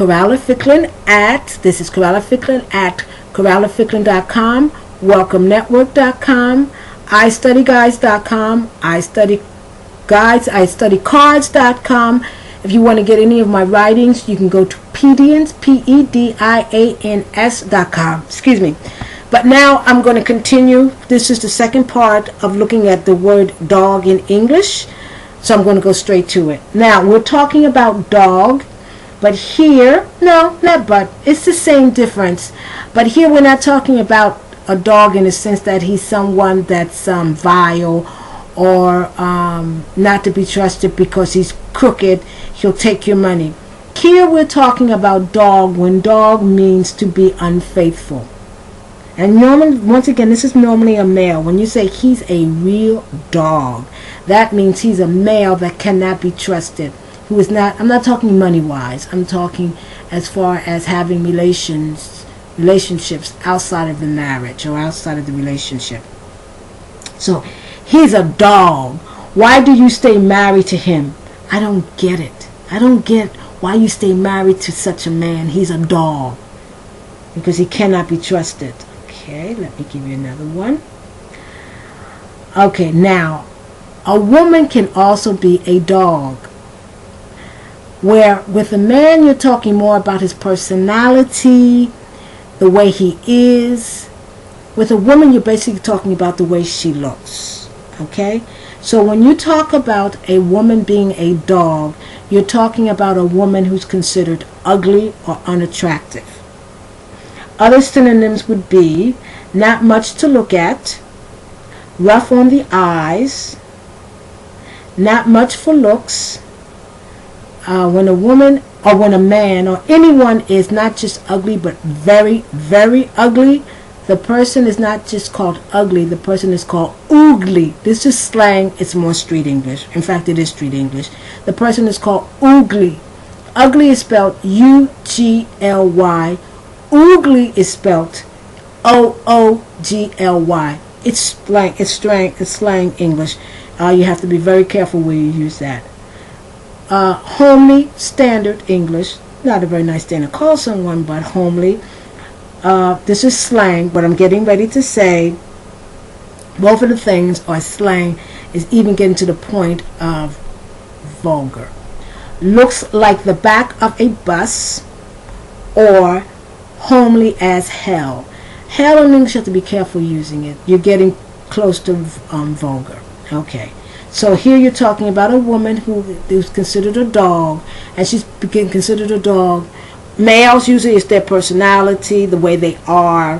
This is Coralificlin at Coralificlin.com, WelcomeNetwork.com, iStudyGuides.com, iStudyCards.com. If you want to get any of my writings, you can go to Pedians, Pedians.com. Excuse me. But now I'm going to continue. This is the second part of looking at the word dog in English. So I'm going to go straight to it. Now, we're talking about dog. But here, no, not but. It's the same difference. But here we're not talking about a dog in the sense that he's someone that's vile or not to be trusted because he's crooked. He'll take your money. Here we're talking about dog when dog means to be unfaithful. And normally, once again, this is normally a male. When you say he's a real dog, that means he's a male that cannot be trusted. Who is not, I'm not talking money-wise. I'm talking as far as having relationships outside of the marriage or outside of the relationship. So, he's a dog. Why do you stay married to him? I don't get it. I don't get why you stay married to such a man. He's a dog. Because he cannot be trusted. Okay, let me give you another one. Okay, now, a woman can also be a dog. Where with a man you're talking more about his personality, the way he is. With a woman you're basically talking about the way she looks. Okay? So when you talk about a woman being a dog, you're talking about a woman who's considered ugly or unattractive. Other synonyms would be not much to look at, rough on the eyes, not much for looks. When a woman or when a man or anyone is not just ugly but very, very ugly, the person is not just called ugly, the person is called oogly. This is slang, it's more street English. In fact, it is street English. The person is called oogly. Ugly is spelled U-G-L-Y. Oogly is spelled O-O-G-L-Y. It's slang English. You have to be very careful where you use that. Homely, standard English. Not a very nice thing to call someone, but homely. This is slang, but I'm getting ready to say both of the things are slang, is even getting to the point of vulgar. Looks like the back of a bus, or homely as hell. Hell in English, you have to be careful using it. You're getting close to vulgar. Okay. So here you're talking about a woman who is considered a dog, and she's considered a dog. Males, usually it's their personality, the way they are,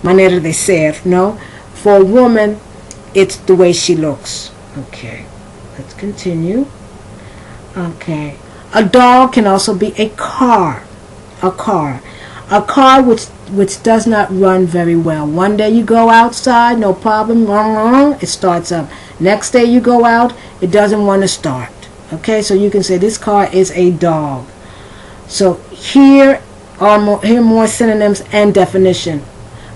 manera de ser, no? For a woman, it's the way she looks. Okay, let's continue. Okay, a dog can also be a car. A car which does not run very well. One day you go outside, no problem, it starts up. Next day you go out, it doesn't want to start. Okay, so you can say this car is a dog. So here are more synonyms and definition.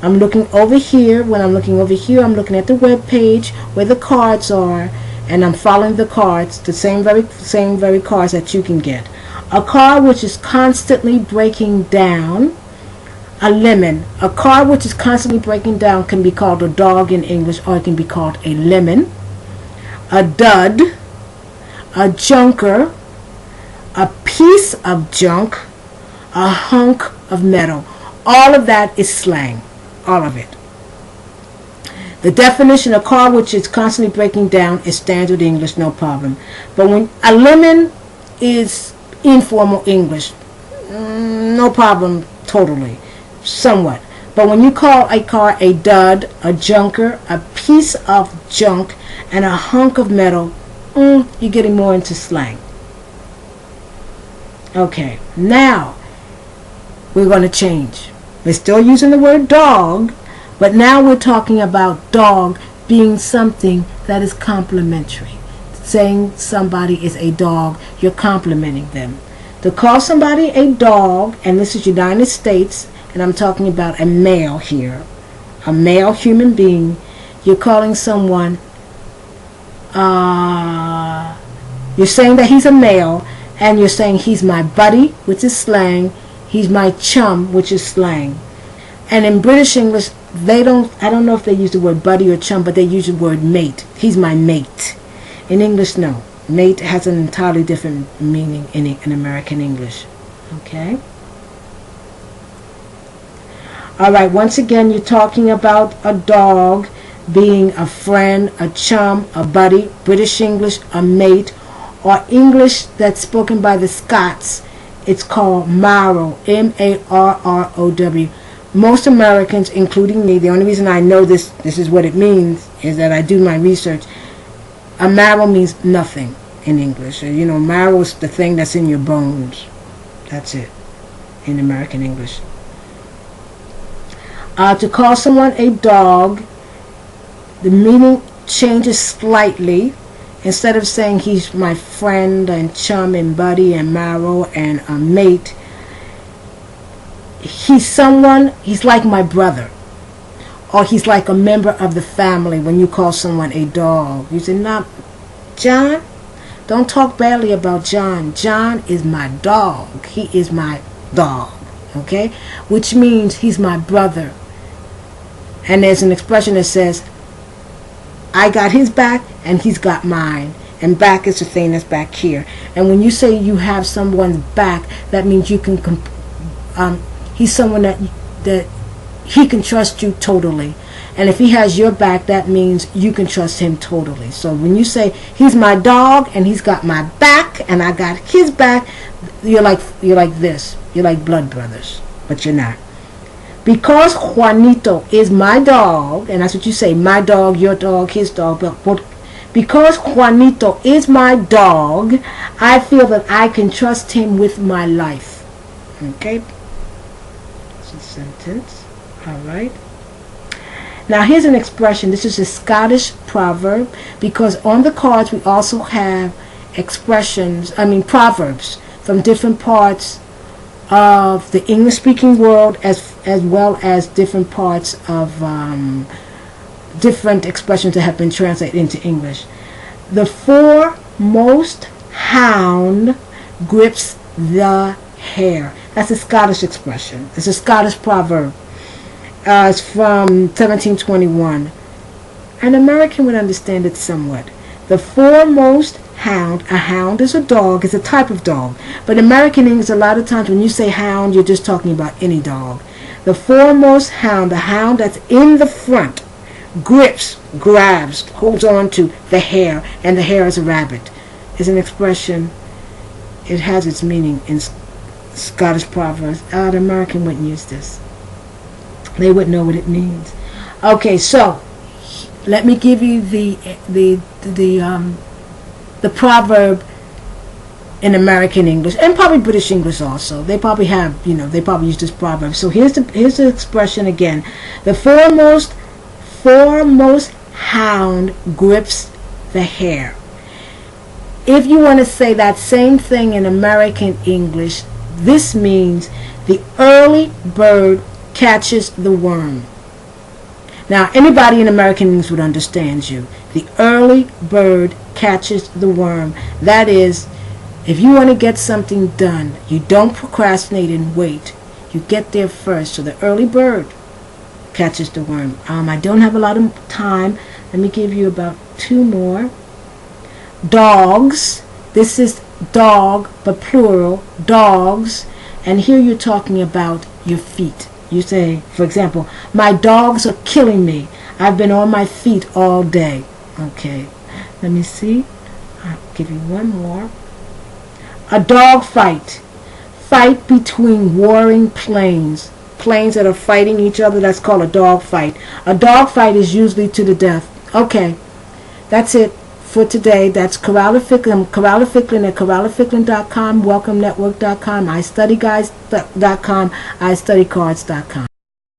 I'm looking over here. When I'm looking over here, I'm looking at the web page where the cards are, and I'm following the cards, the same very cards that you can get. A car which is constantly breaking down. A lemon. A car which is constantly breaking down can be called a dog in English, or it can be called a lemon. A dud. A junker. A piece of junk. A hunk of metal. All of that is slang. All of it. The definition of car which is constantly breaking down is standard English, no problem. But when a lemon is informal English, no problem totally. Somewhat. But when you call a car a dud, a junker, a piece of junk, and a hunk of metal, you're getting more into slang. Okay, now we're going to change. We're still using the word dog, but now we're talking about dog being something that is complimentary. Saying somebody is a dog, you're complimenting them. To call somebody a dog, and this is United States, and I'm talking about a male here, a male human being, you're calling someone, you're saying that he's a male, and you're saying he's my buddy, which is slang, He's my chum, which is slang. And in British English, I don't know if they use the word buddy or chum, but they use the word mate. He's my mate. In English, no. Mate has an entirely different meaning in American English. Okay? Alright, once again, you're talking about a dog being a friend, a chum, a buddy. British English, a mate. Or English that's spoken by the Scots, it's called marrow, M-A-R-R-O-W. Most Americans, including me, the only reason I know this is what it means, is that I do my research. A marrow means nothing in English. You know, marrow is the thing that's in your bones. That's it in American English. To call someone a dog, the meaning changes slightly. Instead of saying he's my friend and chum and buddy and marrow and a mate, he's like my brother. Or he's like a member of the family when you call someone a dog. You say, "No, John, don't talk badly about John. John is my dog. He is my dog." Okay? Which means he's my brother. And there's an expression that says, I got his back and he's got mine. And back is the thing that's back here. And when you say you have someone's back, that means you can he's someone that he can trust you totally. And if he has your back, that means you can trust him totally. So when you say he's my dog and he's got my back and I got his back, you're like this. You're like blood brothers, but you're not. Because Juanito is my dog, and that's what you say, my dog, your dog, his dog, but because Juanito is my dog, I feel that I can trust him with my life. Okay? That's a sentence. All right. Now here's an expression. This is a Scottish proverb, because on the cards we also have proverbs from different parts of the English-speaking world, as well as different parts of different expressions that have been translated into English. The foremost hound grips the hare. That's a Scottish expression. It's a Scottish proverb. It's from 1721. An American would understand it somewhat. The foremost hound, a hound is a dog, is a type of dog. But in American English, a lot of times when you say hound, you're just talking about any dog. The foremost hound, the hound that's in the front, grabs, holds on to the hare, and the hare is a rabbit. Is an expression. It has its meaning in Scottish proverbs. The American wouldn't use this. They wouldn't know what it means. Okay, so let me give you the proverb in American English, and probably British English also. They probably have, they probably use this proverb. So here's the expression again. The foremost hound grips the hare. If you want to say that same thing in American English, this means the early bird catches the worm. Now, anybody in American English would understand you. The early bird catches the worm. That is, if you want to get something done, you don't procrastinate and wait. You get there first. So the early bird catches the worm. I don't have a lot of time. Let me give you about two more. Dogs. This is dog, but plural. Dogs. And here you're talking about your feet. You say, for example, my dogs are killing me. I've been on my feet all day. Okay. Let me see. I'll give you one more. A dog fight. Fight between warring planes. Planes that are fighting each other, that's called a dog fight. A dog fight is usually to the death. Okay. That's it for today. That's Corrala Ficklin. Corrala Ficklin at CorralaFicklin.com, WelcomeNetwork.com, iStudyGuys.com, iStudyCards.com.